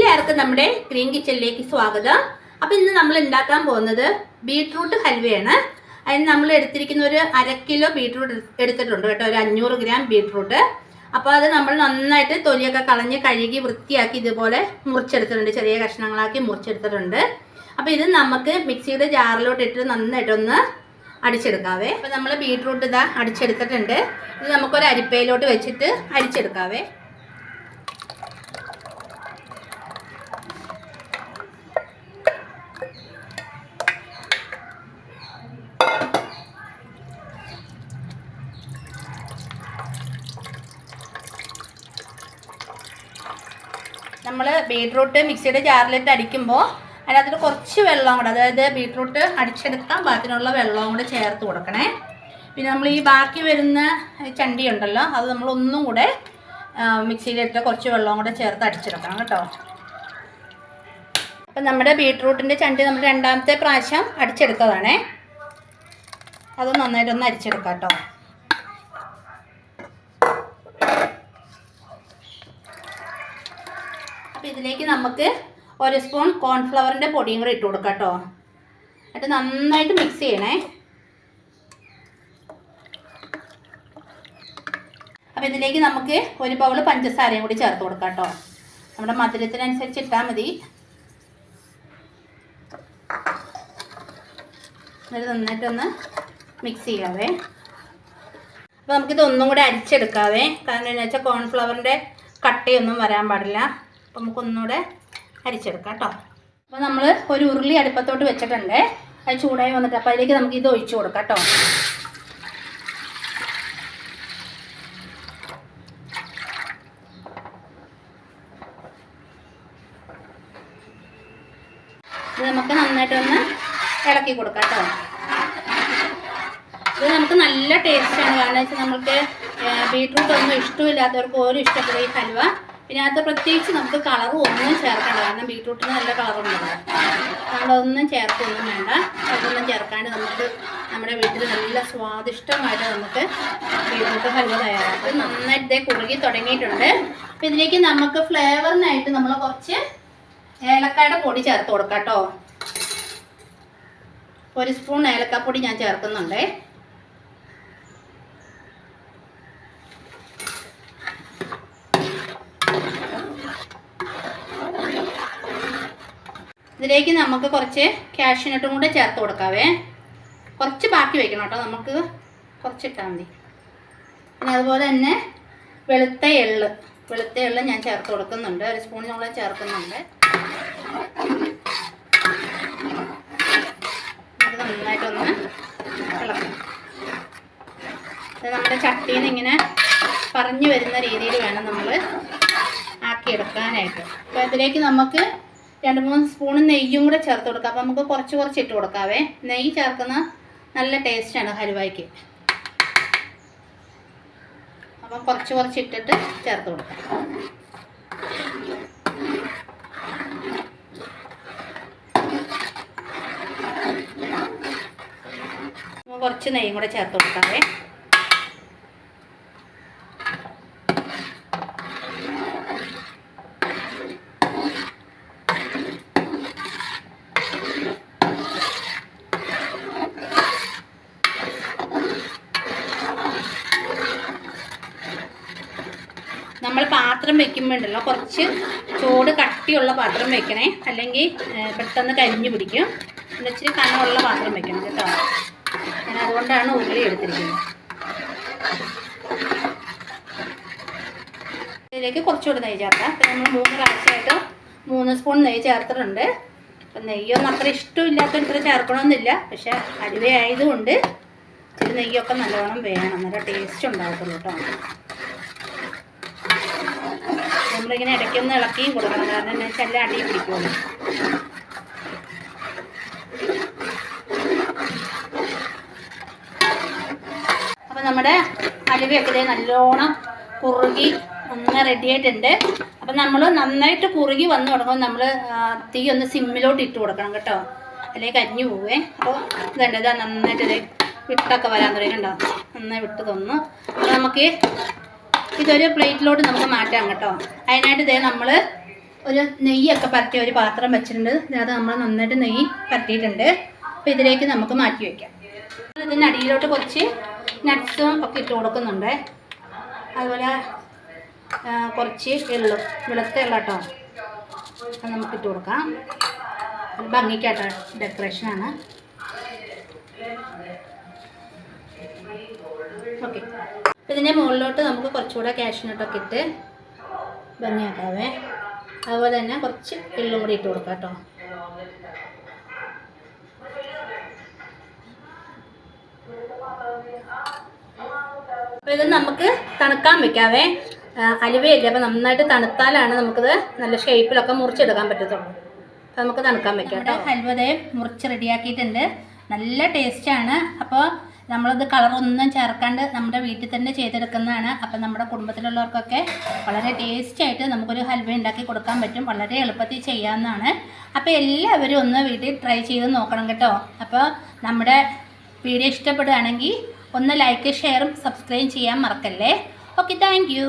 എല്ലാവർക്കും നമ്മുടെ ഗ്രീൻ കിച്ചണിലേക്ക് സ്വാഗതം. അപ്പോൾ ഇന്ന് നമ്മൾ ഉണ്ടാക്കാൻ പോകുന്നത് ബീട്രൂട്ട് ഹൽവയാണ്. അതിന് നമ്മൾ എടുത്തിരിക്കുന്ന ഒരു 1/2 കിലോ ബീട്രൂട്ട് എടുത്തിട്ടുണ്ട് കേട്ടോ, ഒരു 500 ഗ്രാം ബീട്രൂട്ട്. അപ്പോൾ അത് നമ്മൾ നന്നായിട്ട് തൊലിയൊക്കെ കളഞ്ഞ് കഴുകി വൃത്തിയാക്കി ഇതുപോലെ മുറിച്ചെടുത്തിട്ടുണ്ട്, ചെറിയ കഷ്ണങ്ങളാക്കി മുറിച്ചെടുത്തിട്ടുണ്ട്. അപ്പോൾ ഇത് നമുക്ക് മിക്സിയുടെ ജാറിലോട്ട് ഇട്ട് നന്നായിട്ടൊന്ന് അടിച്ചെടുക്കാവേ. അപ്പോൾ നമ്മൾ ബീട്രൂട്ട് ഇതാ അടിച്ചെടുത്തിട്ടുണ്ട്. ഇത് നമുക്കൊരു അരിപ്പയിലോട്ട് വെച്ചിട്ട് അരിച്ചെടുക്കാവേ. നമ്മൾ ബീട്രൂട്ട് മിക്സിയുടെ ജാറിലിട്ട് അടിക്കുമ്പോൾ അതിനകത്ത് കുറച്ച് വെള്ളം കൂടെ, അതായത് ബീട്രൂട്ട് അടിച്ചെടുക്കാൻ പാകത്തിനുള്ള വെള്ളവും കൂടെ ചേർത്ത് കൊടുക്കണേ. പിന്നെ നമ്മൾ ഈ ബാക്കി വരുന്ന ചണ്ടി ഉണ്ടല്ലോ, അത് നമ്മൾ ഒന്നും കൂടെ മിക്സിയിലിട്ട് കുറച്ച് വെള്ളവും കൂടെ ചേർത്ത് അടിച്ചെടുക്കണം കേട്ടോ. അപ്പം നമ്മുടെ ബീട്രൂട്ടിൻ്റെ ചണ്ടി നമ്മൾ 2ാമത്തെ പ്രാവശ്യം അടിച്ചെടുത്തതാണേ. അത് നന്നായിട്ടൊന്ന് അരിച്ചെടുക്കാം കേട്ടോ. അപ്പോൾ ഇതിലേക്ക് നമുക്ക് 1 സ്പൂൺ കോൺഫ്ലവറിൻ്റെ പൊടിയും കൂടെ ഇട്ട് കൊടുക്കാം കേട്ടോ. എന്നിട്ട് നന്നായിട്ട് മിക്സ് ചെയ്യണേ. അപ്പോൾ ഇതിലേക്ക് നമുക്ക് 1 ബൗൾ പഞ്ചസാരയും കൂടി ചേർത്ത് കൊടുക്കാം കേട്ടോ. നമ്മുടെ മധുരത്തിനനുസരിച്ച് ഇട്ടാൽ മതി. എന്നിട്ട് നന്നായിട്ടൊന്ന് മിക്സ് ചെയ്യാവേ. അപ്പോൾ നമുക്കിതൊന്നും കൂടെ അരിച്ചെടുക്കാവേ. കാരണം എന്താ വെച്ചാൽ കോൺഫ്ലവറിൻ്റെ കട്ടയൊന്നും വരാൻ പാടില്ല. അപ്പോൾ നമുക്കൊന്നുകൂടെ അരിച്ചെടുക്കാം കേട്ടോ. അപ്പോൾ നമ്മൾ ഒരു ഉരുളി അടുപ്പത്തോട്ട് വെച്ചിട്ടുണ്ട്. അത് ചൂടായി വന്നിട്ട് അപ്പോൾ അതിലേക്ക് നമുക്ക് ഇത് ഒഴിച്ചു കൊടുക്കാം കേട്ടോ. ഇത് നമുക്ക് നന്നായിട്ടൊന്ന് ഇളക്കി കൊടുക്കാം കേട്ടോ. ഇത് നമുക്ക് നല്ല ടേസ്റ്റാണ്. കാരണം വെച്ചാൽ നമുക്ക് ബീട്രൂട്ട് ഒന്നും ഇഷ്ടമില്ലാത്തവർക്ക് ഓരോ ഇഷ്ടപ്പെടും ഈ ഹൽവ. പിന്നെ അത് പ്രത്യേകിച്ച് നമുക്ക് കളറും ഒന്നും ചേർക്കണ്ട, കാരണം ബീട്രൂട്ടിന് നല്ല കളറുണ്ടല്ലോ. നമ്മളൊന്നും ചേർത്തൊന്നും വേണ്ട. അതൊന്നും ചേർക്കാണ്ട് നമുക്ക് നമ്മുടെ വീട്ടിൽ നല്ല സ്വാദിഷ്ടമായിട്ട് നമുക്ക് ബീട്രൂട്ട് ഹൽവ തയ്യാറാക്കും. നന്നായിട്ട് കുറുകി തുടങ്ങിയിട്ടുണ്ട്. അപ്പം ഇതിലേക്ക് നമുക്ക് ഫ്ലേവറിനായിട്ട് നമ്മൾ കുറച്ച് ഏലക്കായുടെ പൊടി ചേർത്ത് കൊടുക്കാം കേട്ടോ. 1 സ്പൂൺ ഏലക്കാപ്പൊടി ഞാൻ ചേർക്കുന്നുണ്ട്. ഇതിലേക്ക് നമുക്ക് കുറച്ച് കാഷ്യൂനട്ടും കൂടെ ചേർത്ത് കൊടുക്കാവേ. കുറച്ച് ബാക്കി വയ്ക്കണം കേട്ടോ, നമുക്ക് കുറച്ചിട്ടാൽ മതി. പിന്നെ അതുപോലെ തന്നെ വെളുത്ത എള്ള് ഞാൻ ചേർത്ത് കൊടുക്കുന്നുണ്ട്. 1 സ്പൂണോളം ചേർക്കുന്നുണ്ട്. അത് നന്നായിട്ടൊന്ന് ഇളക്കണം. ഇത് നമ്മുടെ ചട്ടിയിൽ നിന്ന് ഇങ്ങനെ പറഞ്ഞു വരുന്ന രീതിയിൽ വേണം നമ്മൾ ആക്കിയെടുക്കാനായിട്ട്. അപ്പോൾ ഇതിലേക്ക് നമുക്ക് 2-3 സ്പൂൺ നെയ്യും കൂടെ ചേർത്ത് കൊടുക്കാം. അപ്പോൾ നമുക്ക് കുറച്ച് ഇട്ട് കൊടുക്കാവേ. നെയ്യ് ചേർക്കുന്ന നല്ല ടേസ്റ്റാണ് ഹൽവയ്ക്ക്. അപ്പം കുറച്ച് ഇട്ടിട്ട് ചേർത്ത് കൊടുക്കാം. കുറച്ച് നെയ്യും കൂടെ ചേർത്ത് കൊടുക്കാവേ. നമ്മൾ പാത്രം വെക്കുമ്പോണ്ടല്ലോ കുറച്ച് ചൂട് കട്ടിയുള്ള പാത്രം വെക്കണേ, അല്ലെങ്കിൽ പെട്ടെന്ന് കരിഞ്ഞു പിടിക്കും. ഇച്ചിരി കനമുള്ള പാത്രം വെക്കണം കേട്ടോ. ഞാൻ അതുകൊണ്ടാണ് ഉരുളി എടുത്തിരിക്കുന്നത്. ഇതിലേക്ക് കുറച്ചുകൂടി നെയ്യ് ചേർക്കാം. അപ്പം നമ്മൾ 3 പ്രാവശ്യമായിട്ട് 3 സ്പൂൺ നെയ്യ് ചേർത്തിട്ടുണ്ട്. അപ്പം നെയ്യൊന്നും അത്ര ഇഷ്ടമില്ലാത്ത ഇത്ര ചേർക്കണമെന്നില്ല. പക്ഷെ ഹൽവ ആയതുകൊണ്ട് ഇത് നെയ്യൊക്കെ നല്ലോണം വേണം, നല്ല ടേസ്റ്റ് ഉണ്ടാകത്തുള്ളൂ കേട്ടോ. നമ്മളിങ്ങനെ ഇടയ്ക്കൊന്ന് ഇളക്കിയും കൊടുക്കണം, കാരണം എന്താ വെച്ചാൽ എല്ലാം അടിയിൽ പിടിക്കുമല്ലോ. അപ്പം നമ്മുടെ ഹലുവയൊക്കെ നല്ലോണം കുറുകി ഒന്ന് റെഡിയായിട്ടുണ്ട്. അപ്പം നമ്മൾ നന്നായിട്ട് കുറുകി വന്ന് തുടങ്ങുമ്പോൾ നമ്മൾ തീ ഒന്ന് സിമ്മിലോട്ട് ഇട്ട് കൊടുക്കണം കേട്ടോ, അല്ലെങ്കിൽ കരിഞ്ഞു പോവേ. അപ്പോൾ ഇതാ നന്നായിട്ട് വിട്ടൊക്കെ വരാൻ തുടങ്ങിയിട്ടുണ്ടോ, നന്നായി വിട്ട് തന്നു. അപ്പോൾ നമുക്ക് ഇതൊരു പ്ലേറ്റിലോട്ട് നമുക്ക് മാറ്റാം കേട്ടോ. അതിനായിട്ട് ഇതേ നമ്മൾ ഒരു നെയ്യൊക്കെ പരട്ടിയ ഒരു പാത്രം വെച്ചിട്ടുണ്ട്. ഇതിനകത്ത് നമ്മൾ നന്നായിട്ട് നെയ്യ് പരട്ടിയിട്ടുണ്ട്. അപ്പോൾ ഇതിലേക്ക് നമുക്ക് മാറ്റി വയ്ക്കാം. ഇതിന് അടിയിലോട്ട് കുറച്ച് നട്ട്സും ഒക്കെ ഇട്ട് കൊടുക്കുന്നുണ്ട്. അതുപോലെ കുറച്ച് വെളുത്ത എള്ള കേട്ടോ, അത് നമുക്ക് ഇട്ട് കൊടുക്കാം. ഭംഗിക്കാട്ടോ, ഡെക്കറേഷനാണ്. ഓക്കെ, ഇതിൻ്റെ മുകളിലോട്ട് നമുക്ക് കുറച്ചുകൂടെ കാഷ്യൂനട്ടൊക്കെ ഇട്ട് ഭംഗിയാക്കാവേ. അതുപോലെ തന്നെ കുറച്ച് എള്ളും കൂടി ഇട്ട് കൊടുക്കാം കേട്ടോ. അപ്പോൾ ഇത് നമുക്ക് തണുക്കാൻ വെക്കാവേ. അലുവയല്ലേ, അപ്പോൾ നന്നായിട്ട് തണുത്താലാണ് നമുക്കിത് നല്ല ഷേപ്പിലൊക്കെ മുറിച്ചെടുക്കാൻ പറ്റത്തുള്ളൂ. അപ്പോൾ നമുക്ക് തണുക്കാൻ വെക്കാം കേട്ടോ. ഹൽവയെ മുറിച്ച് റെഡിയാക്കിയിട്ടുണ്ട്. നല്ല ടേസ്റ്റാണ്. അപ്പോൾ നമ്മളത് കളറൊന്നും ചേർക്കാണ്ട് നമ്മുടെ വീട്ടിൽ തന്നെ ചെയ്തെടുക്കുന്നതാണ്. അപ്പം നമ്മുടെ കുടുംബത്തിലുള്ളവർക്കൊക്കെ വളരെ ടേസ്റ്റായിട്ട് നമുക്കൊരു ഹൽവ ഉണ്ടാക്കി കൊടുക്കാൻ പറ്റും. വളരെ എളുപ്പത്തിൽ ചെയ്യാവുന്നതാണ്. അപ്പോൾ എല്ലാവരും ഒന്ന് വീട്ടിൽ ട്രൈ ചെയ്ത് നോക്കണം കേട്ടോ. അപ്പോൾ നമ്മുടെ വീഡിയോ ഇഷ്ടപ്പെടുകയാണെങ്കിൽ ഒന്ന് ലൈക്ക്, ഷെയറും സബ്സ്ക്രൈബ് ചെയ്യാൻ മറക്കല്ലേ. Okay, thank you.